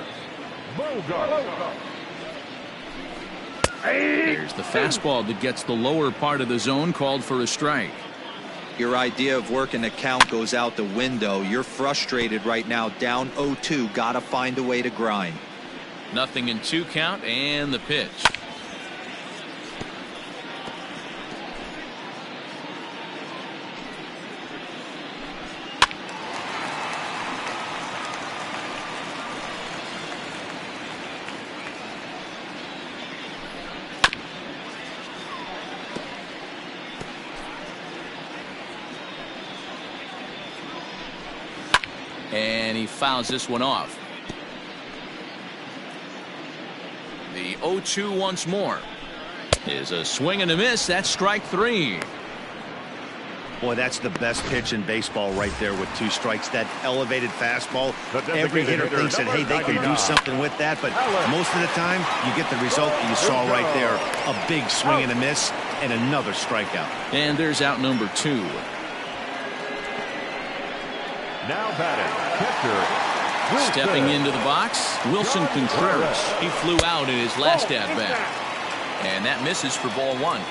There's the fastball that gets the lower part of the zone, called for a strike. Your idea of working the count goes out the window. You're frustrated right now, down 0-2. Gotta find a way to grind. Nothing in 2 count, and the pitch. And he fouls this one off. The 0-2 once more is a swing and a miss. That's strike 3. Boy, that's the best pitch in baseball right there with 2 strikes. That elevated fastball. Every hitter thinks that, hey, they can do something with that, but most of the time you get the result that you saw right there. A big swing and a miss and another strikeout. And there's out number 2. Now batting, catcher. Stepping into the box, Wilson Contreras. He flew out in his last at-bat. And that misses for ball 1.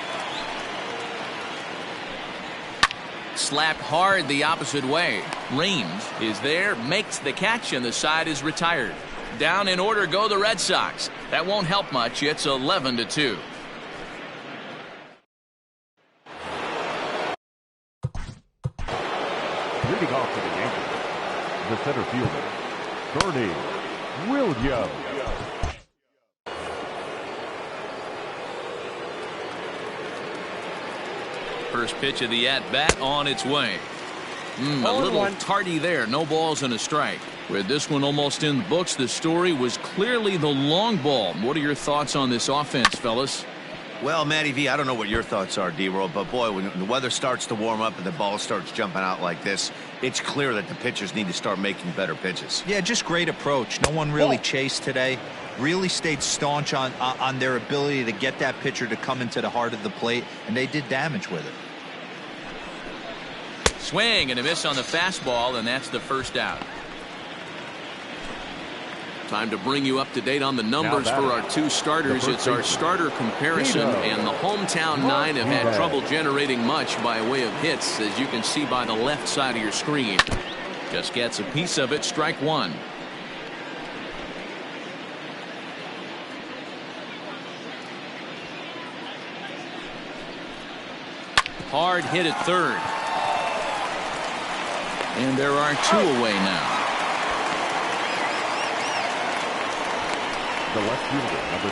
Slapped hard the opposite way. Reams is there, makes the catch, and the side is retired. Down in order go the Red Sox. That won't help much. It's 11-2. Leading off the the center fielder, Bernie Williams. First pitch of the at-bat on its way. A little tardy there. No balls and a strike. With this one almost in the books, the story was clearly the long ball. What are your thoughts on this offense, fellas? Well, Matty V, I don't know what your thoughts are, D-Roll, but boy, when the weather starts to warm up and the ball starts jumping out like this, it's clear that the pitchers need to start making better pitches. Yeah, just great approach. No one really chased today. Really stayed staunch on their ability to get that pitcher to come into the heart of the plate, and they did damage with it. Swing and a miss on the fastball, and that's the first out. Time to bring you up to date on the numbers for our two starters. It's our starter comparison, and the hometown nine have had trouble generating much by way of hits, as you can see by the left side of your screen. Just gets a piece of it. Strike one. Hard hit at third. And there are two away now. The left fielder, number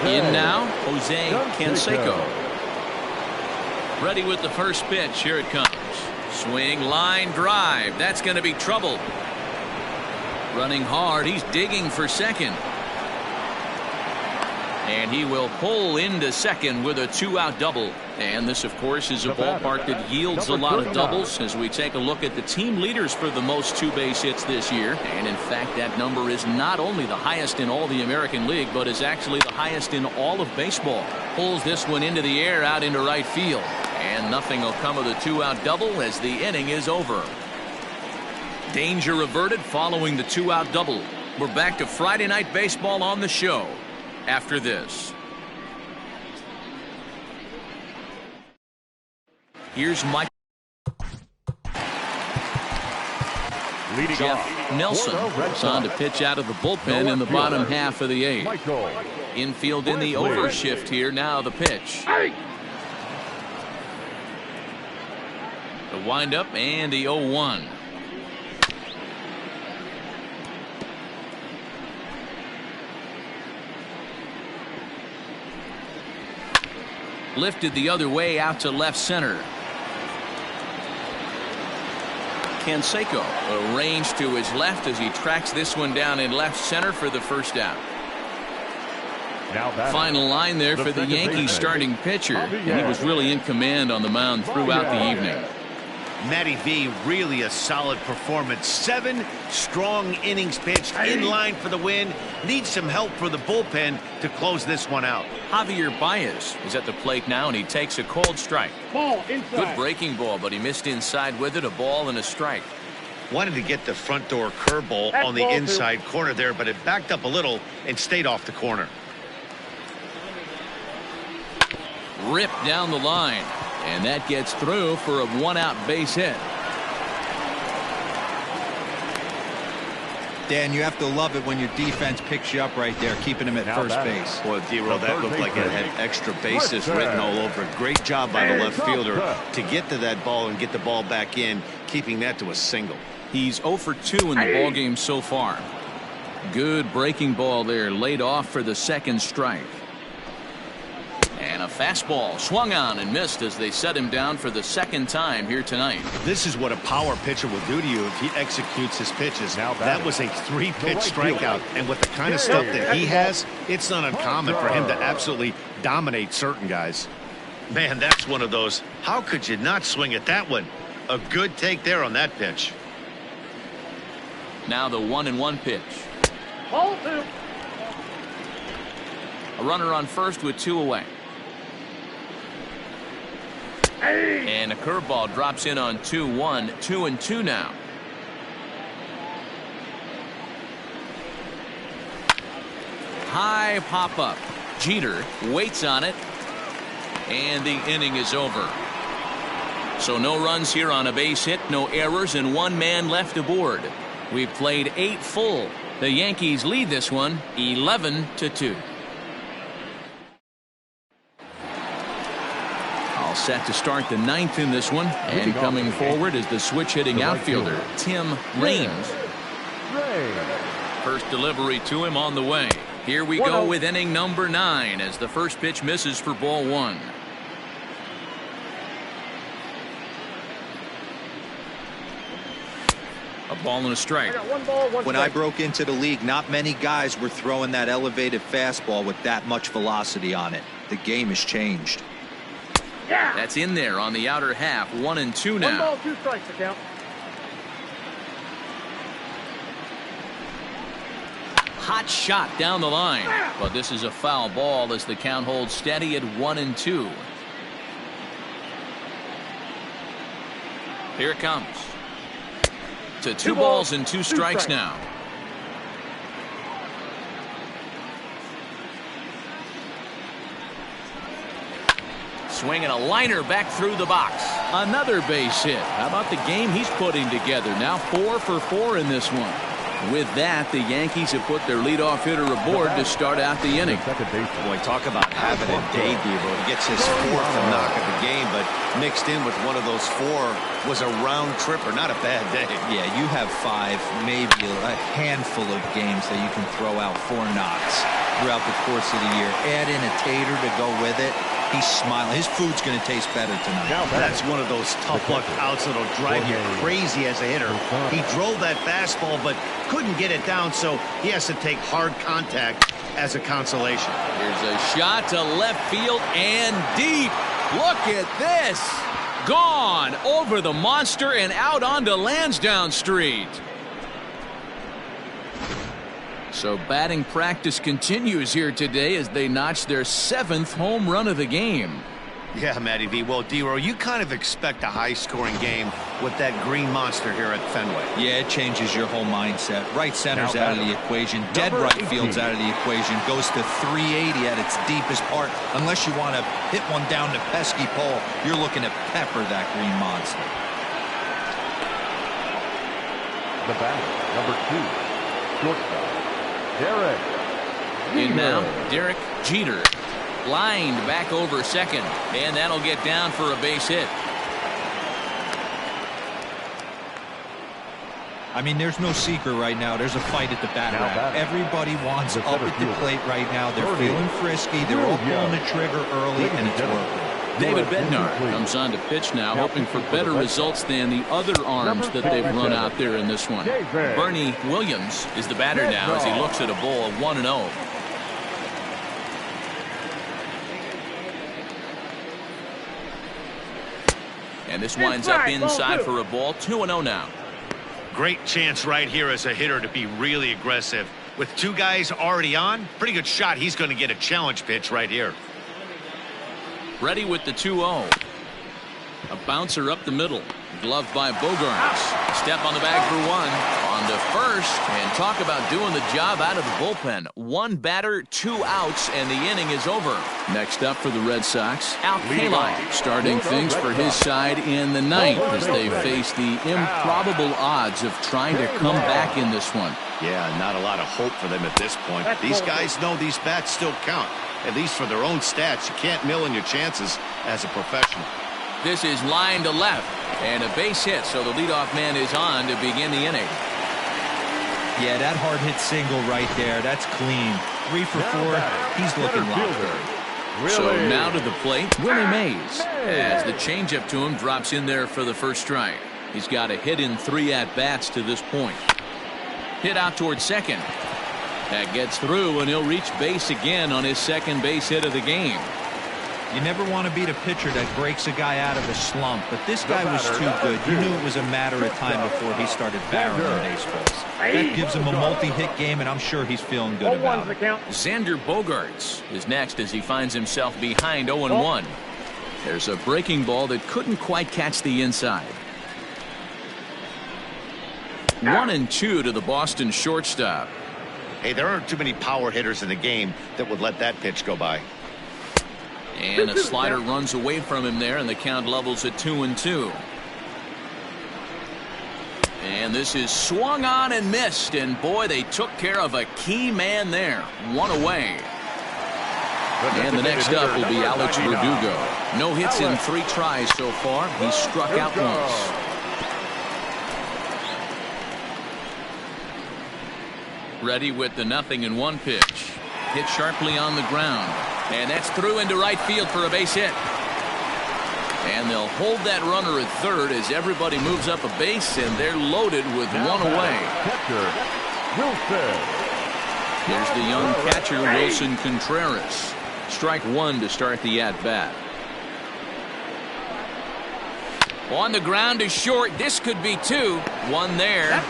33. In now, Jose Canseco. Ready with the first pitch. Here it comes. Swing, line, drive. That's going to be trouble. Running hard. He's digging for second. And he will pull into second with a two-out double. And this, of course, is a ballpark that yields a lot of doubles as we take a look at the team leaders for the most two-base hits this year. And, in fact, that number is not only the highest in all the American League, but is actually the highest in all of baseball. Pulls this one into the air out into right field. And nothing will come of the two-out double as the inning is over. Danger averted following the two-out double. We're back to Friday Night Baseball on the show after this. Here's Mike. Leading Jeff Nelson is on to pitch out of the bullpen in the bottom half of the eighth. Infield in the over shift here. Now the pitch. The windup and the 0-1. Lifted the other way out to left center. Canseco arranged to his left as he tracks this one down in left center for the first out. Final line there for the Yankees starting pitcher. And he was really in command on the mound throughout the evening. Matty V, really a solid performance. 7 strong innings pitched, in line for the win. Needs some help for the bullpen to close this one out. Javier Baez is at the plate now, and he takes a cold strike. Ball inside. Good breaking ball, but he missed inside with it. A ball and a strike. Wanted to get the front door curveball on the inside corner there, but it backed up a little and stayed off the corner. Ripped down the line. And that gets through for a one-out base hit. Dan, you have to love it when your defense picks you up right there, keeping him at first base. Boy, D-Roll, that looked like it had extra bases written all over it. Great job by the left fielder to get to that ball and get the ball back in, keeping that to a single. He's 0 for 2 in the ballgame so far. Good breaking ball there, laid off for the second strike. And a fastball swung on and missed as they set him down for the second time here tonight. This is what a power pitcher will do to you if he executes his pitches. That was a 3-pitch strikeout, and with the kind of stuff that he has, it's not uncommon for him to absolutely dominate certain guys. Man, that's one of those. How could you not swing at that one? A good take there on that pitch. Now the 1-1 pitch. Ball 2. A runner on first with 2 away. And a curveball drops in on 2-1, 2-2 now. High pop up. Jeter waits on it. And the inning is over. So no runs here on a base hit, no errors, and 1 man left aboard. We've played 8 full. The Yankees lead this one 11-2. All set to start the ninth in this one. And coming forward is the switch-hitting outfielder, Tim Raines. First delivery to him on the way. Here we go with inning number 9 as the first pitch misses for ball 1. A ball and a strike. When I broke into the league, not many guys were throwing that elevated fastball with that much velocity on it. The game has changed. That's in there on the outer half. 1-2 now. 1 ball, 2 strikes, account. Hot shot down the line. But this is a foul ball as the count holds steady at 1-2. Here it comes. To 2 balls and 2 strikes now. Swinging a liner back through the box. Another base hit. How about the game he's putting together? Now 4 for 4 in this one. With that, the Yankees have put their leadoff hitter aboard to start out the inning. Boy, talk about having a day, Devo. He gets his 4th knock of the game, but mixed in with one of those 4 was a round tripper. Not a bad day. Yeah, you have 5, maybe a handful of games that you can throw out 4 knocks throughout the course of the year. Add in a tater to go with it. He's smiling. His food's going to taste better tonight. That's one of those tough luck outs that'll drive you crazy as a hitter. He drove that fastball but couldn't get it down, so he has to take hard contact as a consolation. Here's a shot to left field and deep. Look at this. Gone over the monster and out onto Lansdowne Street. So batting practice continues here today as they notch their 7th home run of the game. Yeah, Matty V. Well, D-Row, you kind of expect a high-scoring game with that green monster here at Fenway. Yeah, it changes your whole mindset. Right center's out of the equation. Dead right field's out of the equation. Goes to 380 at its deepest part. Unless you want to hit one down the pesky pole, you're looking to pepper that green monster. The batter, number 2, shortstop, Derek In now, Derek Jeter. Lined back over second, and that'll get down for a base hit. I mean, there's no secret right now. There's a fight at the bat rack. Everybody wants up at the plate right now. They're feeling frisky. They're all pulling the trigger early, and it's working. David Bednar comes on to pitch now, hoping for better results than the other arms that they've run out there in this one. Bernie Williams is the batter now as he looks at a ball of 1-0. And this winds up inside for a ball. 2-0 now. Great chance right here as a hitter to be really aggressive. With 2 guys already on, pretty good shot. He's going to get a challenge pitch right here. Ready with the 2-0. A bouncer up the middle. Gloved by Bogarts. Step on the bag for 1. On to first. And talk about doing the job out of the bullpen. 1 batter, 2 outs, and the inning is over. Next up for the Red Sox, Al Kaline starting things for his side in the 9th as they face the improbable odds of trying to come back in this one. Yeah, not a lot of hope for them at this point. These guys know these bats still count. At least for their own stats. You can't mill in your chances as a professional. This is line to left and a base hit, so the leadoff man is on to begin the inning. Yeah, that hard hit single right there. That's clean. 3 for 4. He's looking locked. So now to the plate, Willie Mays, as the changeup to him drops in there for the first strike. He's got a hit in 3 at-bats to this point. Hit out towards second. That gets through, and he'll reach base again on his 2nd base hit of the game. You never want to beat a pitcher that breaks a guy out of a slump, but this guy was too good. You knew it was a matter of time before he started barreling baseballs. That gives him a multi-hit game, and I'm sure he's feeling good about it. Xander Bogaerts is next as he finds himself behind 0-1. There's a breaking ball that couldn't quite catch the inside. 1-2 to the Boston shortstop. Hey, there aren't too many power hitters in the game that would let that pitch go by. And a slider runs away from him there, and the count levels at 2-2. And this is swung on and missed, and boy, they took care of a key man there. 1 away. And the next up will be Alex Verdugo. No hits in 3 tries so far. He struck out once. Ready with the 0-1 pitch. Hit sharply on the ground. And that's through into right field for a base hit. And they'll hold that runner at third as everybody moves up a base, and they're loaded with one away. Catcher, Wilson. Here's the young catcher, Wilson Contreras. Strike 1 to start the at-bat. On the ground is short. This could be 2. 1 there.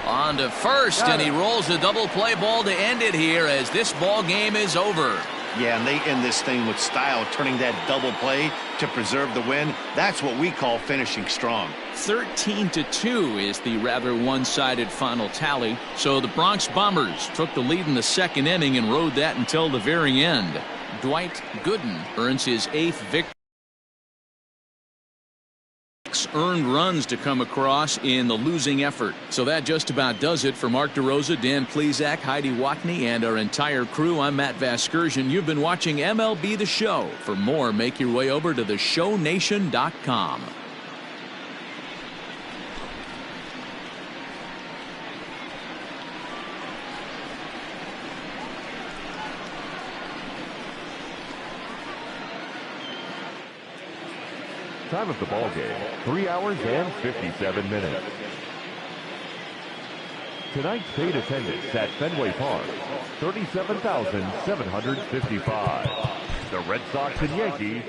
On to first, and he rolls a double play ball to end it here as this ball game is over. Yeah, and they end this thing with style, turning that double play to preserve the win. That's what we call finishing strong. 13-2 is the rather one-sided final tally. So the Bronx Bombers took the lead in the 2nd inning and rode that until the very end. Dwight Gooden earns his 8th victory. Earned runs to come across in the losing effort. So that just about does it for Mark DeRosa, Dan Plesac, Heidi Watney, and our entire crew. I'm Matt Vasgersian. You've been watching MLB The Show. For more, make your way over to theshownation.com. Time of the ball game, 3 hours and 57 minutes. Tonight's paid attendance at Fenway Park, 37,755. The Red Sox and Yankees